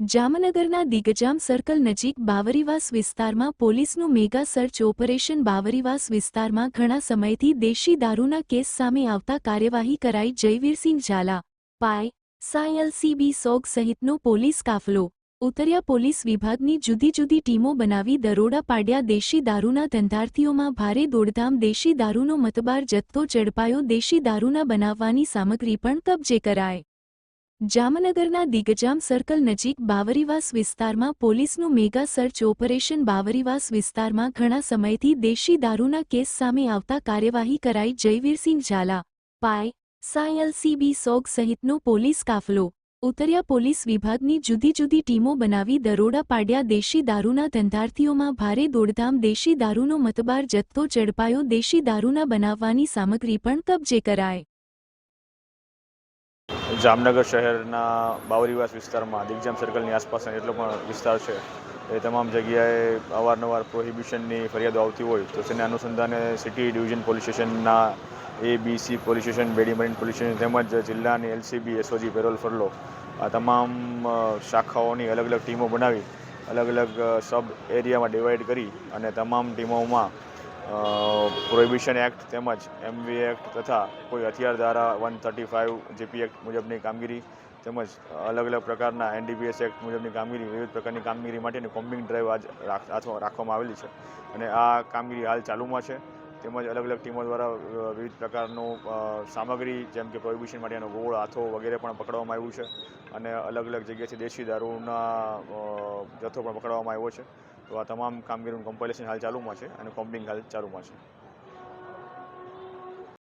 જામનગરના દિગજામ સર્કલ નજીક બાવરીવાસ વિસ્તારમાં પોલીસનું મેગા સર્ચ ઓપરેશન બાવરીવાસ વિસ્તારમાં ઘણા સમયથી દેશી દારૂના કેસ સામે આવતા કાર્યવાહી કરાઈ જયવીરસિંહ ઝાલા પાય સાયલસીબી સોગ સહિતનો પોલીસ કાફલો ઉતર્યા પોલીસ વિભાગની જુદી જુદી ટીમો બનાવી દરોડા પાડ્યા દેશી દારૂના ધંધાર્થીઓમાં ભારે દોડધામ દેશી દારૂનો મતબાર જથ્થો ઝડપાયો દેશી દારૂના બનાવવાની સામગ્રી પણ કબજે કરાઈ જામનગરના દિગજામ સર્કલ નજીક બાવરીવાસ વિસ્તારમાં પોલીસનું મેગા સર્ચ ઓપરેશન બાવરીવાસ વિસ્તારમાં ઘણા સમયથી દેશી દારૂના કેસ સામે આવતા કાર્યવાહી કરાઈ જયવીરસિંહ ઝાલા પાય સાયલસીબી સોગ સહિતનો પોલીસ કાફલો ઉતર્યા પોલીસ વિભાગની જુદી જુદી ટીમો બનાવી દરોડા પાડ્યા દેશી દારૂના ધંધાર્થીઓમાં ભારે દોડધામ દેશી દારૂનો મતબાર જથ્થો ઝડપાયો દેશી દારૂના બનાવવાની સામગ્રી પણ કબજે કરાઈ જામનગર શહેરના બાવરીવાસ વિસ્તારમાં દિગ્જામ સર્કલની આસપાસનો જેટલો પણ વિસ્તાર છે એ તમામ જગ્યાએ અવારનવાર પ્રોહિબિશનની ફરિયાદો આવતી હોય તો તેને અનુસંધાને સિટી ડિવિઝન પોલીસ સ્ટેશનના ABC પોલીસ સ્ટેશન બેડી મરીન પોલીસ સ્ટેશન તેમજ જિલ્લાની LCB SOG પેરોલ ફરલો આ તમામ શાખાઓની અલગ અલગ ટીમો બનાવી અલગ અલગ સબ એરિયામાં ડિવાઈડ કરી અને તમામ ટીમોમાં પ્રોહિબિશન એક્ટ તેમજ MV એક્ટ તથા કોઈ હથિયાર ધારા 135 GP એક્ટ મુજબની કામગીરી તેમજ અલગ અલગ પ્રકારના NDPS એક્ટ મુજબની કામગીરી વિવિધ પ્રકારની કામગીરી માટેની કોમ્બિંગ ડ્રાઈવ આજ રાખવામાં આવેલી છે અને આ કામગીરી હાલ ચાલુમાં છે તેમજ અલગ અલગ ટીમો દ્વારા વિવિધ પ્રકારનું સામગ્રી જેમ કે પ્રોહિબિશન માટેનો ગોળ હાથો વગેરે પણ પકડવામાં આવ્યું છે અને અલગ અલગ જગ્યાએથી દેશી દારૂના જથ્થો પણ પકડવામાં આવ્યો છે તો આ તમામ કામગીરીનું કમ્પાઇલેશન હાલ ચાલુમાં છે અને કોમ્બિંગ હાલ ચાલુમાં છે।